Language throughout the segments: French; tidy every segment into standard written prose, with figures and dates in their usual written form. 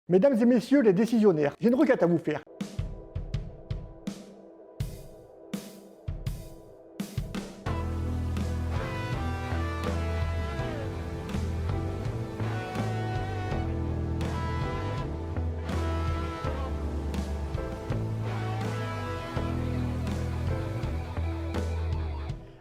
Mesdames et messieurs les décisionnaires, j'ai une requête à vous faire.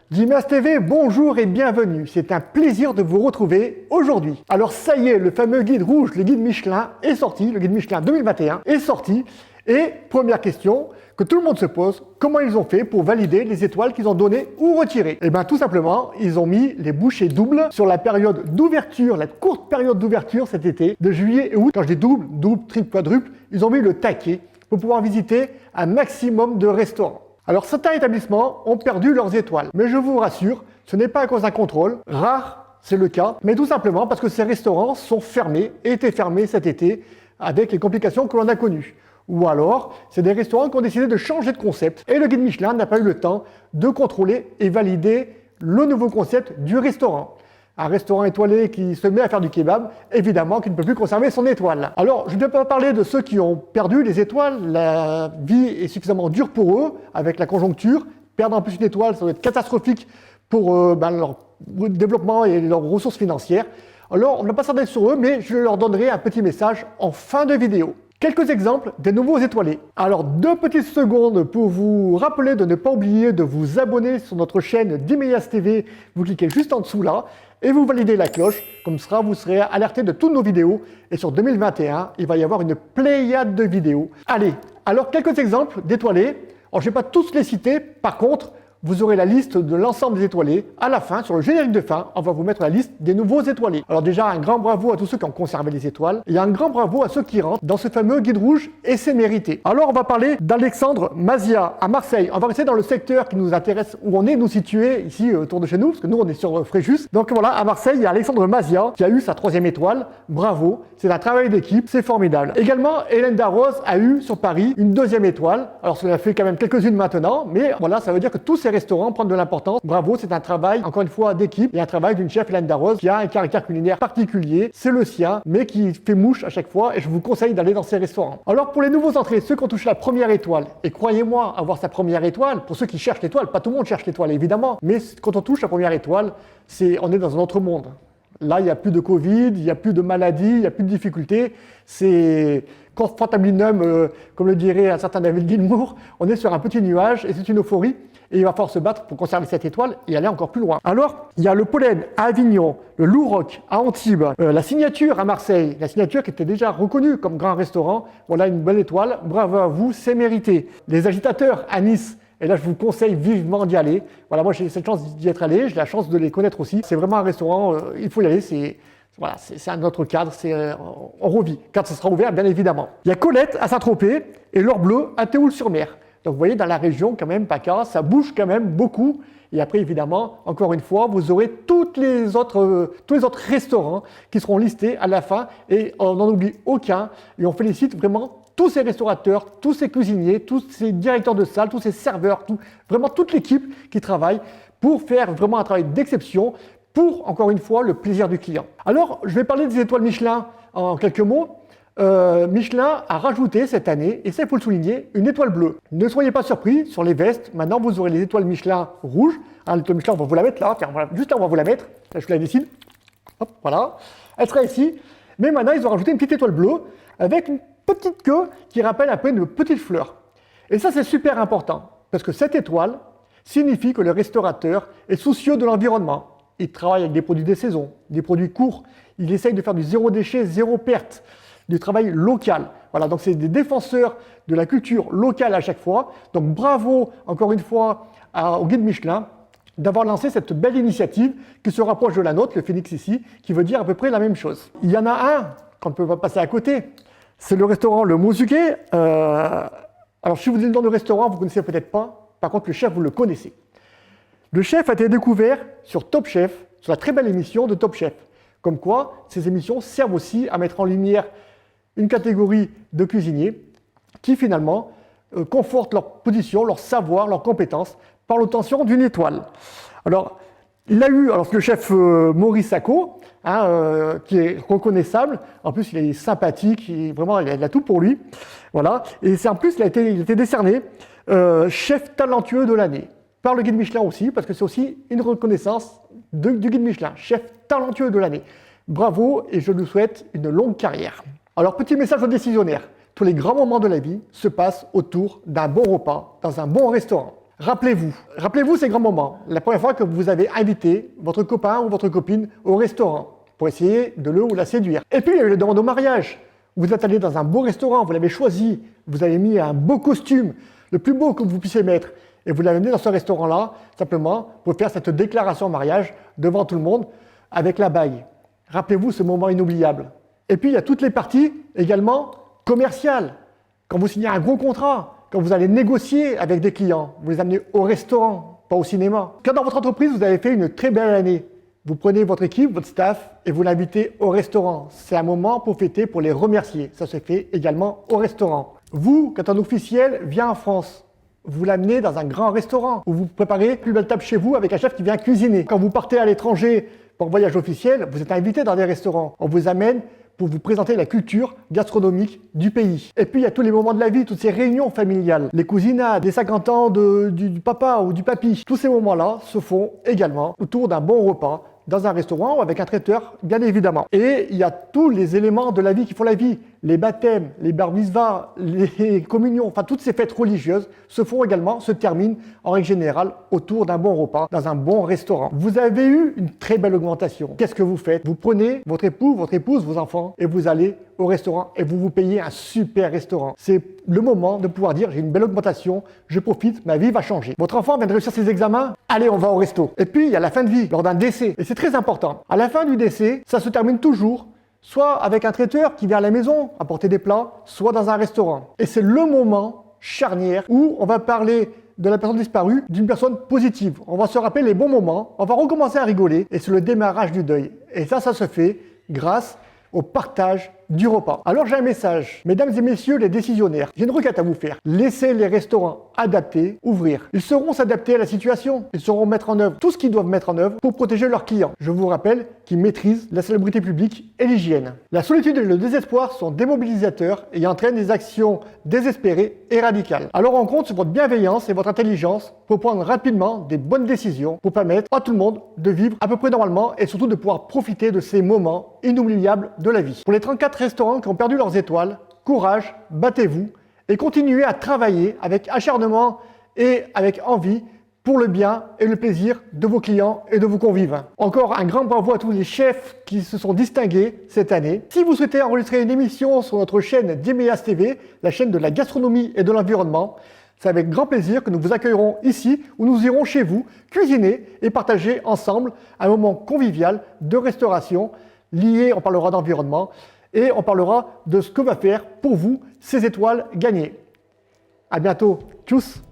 Dimas TV, bonjour et bienvenue. C'est un plaisir de vous retrouver aujourd'hui. Alors ça y est, le fameux guide rouge, le guide Michelin est sorti, le guide Michelin 2021 est sorti. Et première question que tout le monde se pose, comment ils ont fait pour valider les étoiles qu'ils ont données ou retirées? Eh bien tout simplement, ils ont mis les bouchées doubles sur la période d'ouverture, la courte période d'ouverture cet été, de juillet et août. Quand je dis double, triple, quadruple, ils ont mis le taquet pour pouvoir visiter un maximum de restaurants. Alors certains établissements ont perdu leurs étoiles, mais je vous rassure, ce n'est pas à cause d'un contrôle, rare c'est le cas, mais tout simplement parce que ces restaurants sont fermés et étaient fermés cet été avec les complications que l'on a connues. Ou alors, c'est des restaurants qui ont décidé de changer de concept et le guide Michelin n'a pas eu le temps de contrôler et valider le nouveau concept du restaurant. Un restaurant étoilé qui se met à faire du kebab, évidemment qu'il ne peut plus conserver son étoile. Alors, je ne vais pas parler de ceux qui ont perdu les étoiles. La vie est suffisamment dure pour eux, avec la conjoncture. Perdre en plus une étoile, ça doit être catastrophique pour leur développement et leurs ressources financières. Alors, on ne va pas s'attarder sur eux, mais je leur donnerai un petit message en fin de vidéo. Quelques exemples des nouveaux étoilés. Alors 2 petites secondes pour vous rappeler de ne pas oublier de vous abonner sur notre chaîne Dimas TV. Vous cliquez juste en dessous là et vous validez la cloche. Comme ça, vous serez alerté de toutes nos vidéos. Et sur 2021, il va y avoir une pléiade de vidéos. Allez, alors quelques exemples d'étoilés. Alors je ne vais pas tous les citer. Par contre, vous aurez la liste de l'ensemble des étoilés. À la fin, sur le générique de fin, on va vous mettre la liste des nouveaux étoilés. Alors déjà, un grand bravo à tous ceux qui ont conservé les étoiles. Et un grand bravo à ceux qui rentrent dans ce fameux guide rouge et c'est mérité. Alors on va parler d'Alexandre Mazia à Marseille. On va rester dans le secteur qui nous intéresse, où on est nous situés ici autour de chez nous, parce que nous on est sur Fréjus. Donc voilà, à Marseille, il y a Alexandre Mazia qui a eu sa 3e étoile. Bravo, c'est un travail d'équipe, c'est formidable. Également, Hélène Darroze a eu sur Paris une 2e étoile. Alors ça en a fait quand même quelques-unes maintenant, mais voilà, ça veut dire que tous ces restaurants prennent de l'importance. Bravo, c'est un travail, encore une fois, d'équipe et un travail d'une chef, Hélène Darroze, qui a un caractère culinaire particulier, c'est le sien, mais qui fait mouche à chaque fois et je vous conseille d'aller dans ces restaurants. Alors pour les nouveaux entrées, ceux qui ont touché la 1re étoile, et croyez-moi, avoir sa 1re étoile, pour ceux qui cherchent l'étoile, pas tout le monde cherche l'étoile évidemment, mais quand on touche la 1re étoile, on est dans un autre monde. Là, il n'y a plus de Covid, il n'y a plus de maladies, il n'y a plus de difficultés. C'est confortablinum, comme le dirait un certain David Gilmour, on est sur un petit nuage et c'est une euphorie. Et il va falloir se battre pour conserver cette étoile et aller encore plus loin. Alors, il y a le pollen à Avignon, le Louroc à Antibes, la signature à Marseille, la signature qui était déjà reconnue comme grand restaurant. Voilà une belle étoile, bravo à vous, c'est mérité. Les agitateurs à Nice, et là je vous conseille vivement d'y aller. Voilà, moi j'ai cette chance d'y être allé, j'ai la chance de les connaître aussi. C'est vraiment un restaurant, il faut y aller, c'est un autre cadre, on revit, quand ça sera ouvert bien évidemment. Il y a Colette à Saint-Tropez et l'Or Bleu à Théoul-sur-Mer. Donc vous voyez, dans la région, quand même, PACA, ça bouge quand même beaucoup. Et après, évidemment, encore une fois, vous aurez tous les autres restaurants qui seront listés à la fin. Et on n'en oublie aucun. Et on félicite vraiment tous ces restaurateurs, tous ces cuisiniers, tous ces directeurs de salle, tous ces serveurs, vraiment toute l'équipe qui travaille pour faire vraiment un travail d'exception pour, encore une fois, le plaisir du client. Alors, je vais parler des étoiles Michelin en quelques mots. Michelin a rajouté cette année, et ça il faut le souligner, une étoile bleue. Ne soyez pas surpris, sur les vestes, maintenant vous aurez les étoiles Michelin rouges. L'étoile Michelin, on va vous la mettre là, voilà, juste là on va vous la mettre, là je la dessine, hop, voilà, elle sera ici. Mais maintenant ils ont rajouté une petite étoile bleue avec une petite queue qui rappelle un peu une petite fleur. Et ça c'est super important, parce que cette étoile signifie que le restaurateur est soucieux de l'environnement. Il travaille avec des produits des saisons, des produits courts, il essaye de faire du zéro déchet, zéro perte. Du travail local. Voilà, donc c'est des défenseurs de la culture locale à chaque fois. Donc bravo encore une fois au guide Michelin d'avoir lancé cette belle initiative qui se rapproche de la nôtre, le Phoenix ici, qui veut dire à peu près la même chose. Il y en a un qu'on ne peut pas passer à côté, c'est le restaurant Le Mozuguet. Alors si vous dites le nom du restaurant, vous ne connaissez peut-être pas. Par contre, le chef, vous le connaissez. Le chef a été découvert sur Top Chef, sur la très belle émission de Top Chef. Comme quoi, ces émissions servent aussi à mettre en lumière une catégorie de cuisiniers qui finalement confortent leur position, leur savoir, leurs compétences par l'obtention d'une étoile. Alors, Il a eu, alors le chef Maurice Sacco, qui est reconnaissable, en plus il est sympathique, vraiment il a tout pour lui, voilà. Et c'est en plus il a été décerné chef talentueux de l'année par le guide Michelin aussi, parce que c'est aussi une reconnaissance du guide Michelin, chef talentueux de l'année. Bravo et je lui souhaite une longue carrière. Alors petit message aux décisionnaires, tous les grands moments de la vie se passent autour d'un bon repas, dans un bon restaurant. Rappelez-vous ces grands moments, la première fois que vous avez invité votre copain ou votre copine au restaurant pour essayer de le ou la séduire. Et puis il y a eu les demandes au mariage. Vous êtes allé dans un beau restaurant, vous l'avez choisi, vous avez mis un beau costume, le plus beau que vous puissiez mettre, et vous l'avez amené dans ce restaurant-là, simplement pour faire cette déclaration en mariage devant tout le monde avec la bague. Rappelez-vous ce moment inoubliable. Et puis il y a toutes les parties également commerciales. Quand vous signez un gros contrat, quand vous allez négocier avec des clients, vous les amenez au restaurant, pas au cinéma. Quand dans votre entreprise, vous avez fait une très belle année, vous prenez votre équipe, votre staff et vous l'invitez au restaurant. C'est un moment pour fêter, pour les remercier. Ça se fait également au restaurant. Vous, quand un officiel vient en France, vous l'amenez dans un grand restaurant où vous préparez une plus belle table chez vous avec un chef qui vient cuisiner. Quand vous partez à l'étranger pour un voyage officiel, vous êtes invité dans des restaurants. On vous amène pour vous présenter la culture gastronomique du pays. Et puis il y a tous les moments de la vie, toutes ces réunions familiales, les cousinades, les 50 ans du papa ou du papy. Tous ces moments-là se font également autour d'un bon repas, dans un restaurant ou avec un traiteur, bien évidemment. Et il y a tous les éléments de la vie qui font la vie. Les baptêmes, les bar mitzvahs, les communions, enfin toutes ces fêtes religieuses se terminent en règle générale autour d'un bon repas, dans un bon restaurant. Vous avez eu une très belle augmentation. Qu'est-ce que vous faites? Vous prenez votre époux, votre épouse, vos enfants et vous allez au restaurant et vous payez un super restaurant. C'est le moment de pouvoir dire j'ai une belle augmentation, je profite, ma vie va changer. Votre enfant vient de réussir ses examens, allez on va au resto. Et puis il y a la fin de vie, lors d'un décès. Et c'est très important. À la fin du décès, ça se termine toujours soit avec un traiteur qui vient à la maison apporter des plats, soit dans un restaurant. Et c'est le moment charnière où on va parler de la personne disparue d'une personne positive. On va se rappeler les bons moments, on va recommencer à rigoler et c'est le démarrage du deuil. Et ça se fait grâce au partage du repas. Alors j'ai un message, mesdames et messieurs les décisionnaires, j'ai une requête à vous faire. Laissez les restaurants adaptés ouvrir. Ils sauront s'adapter à la situation, ils sauront mettre en œuvre tout ce qu'ils doivent mettre en œuvre pour protéger leurs clients. Je vous rappelle qu'ils maîtrisent la salubrité publique et l'hygiène. La solitude et le désespoir sont démobilisateurs et entraînent des actions désespérées et radicales. Alors on compte sur votre bienveillance et votre intelligence pour prendre rapidement des bonnes décisions pour permettre à tout le monde de vivre à peu près normalement et surtout de pouvoir profiter de ces moments inoubliables de la vie. Pour les 34 restaurants qui ont perdu leurs étoiles, courage, battez-vous et continuez à travailler avec acharnement et avec envie pour le bien et le plaisir de vos clients et de vos convives. Encore un grand bravo à tous les chefs qui se sont distingués cette année. Si vous souhaitez enregistrer une émission sur notre chaîne Dieméas TV, la chaîne de la gastronomie et de l'environnement, c'est avec grand plaisir que nous vous accueillerons ici où nous irons chez vous cuisiner et partager ensemble un moment convivial de restauration lié, on parlera d'environnement et on parlera de ce que va faire pour vous ces étoiles gagnées. À bientôt, tchuss!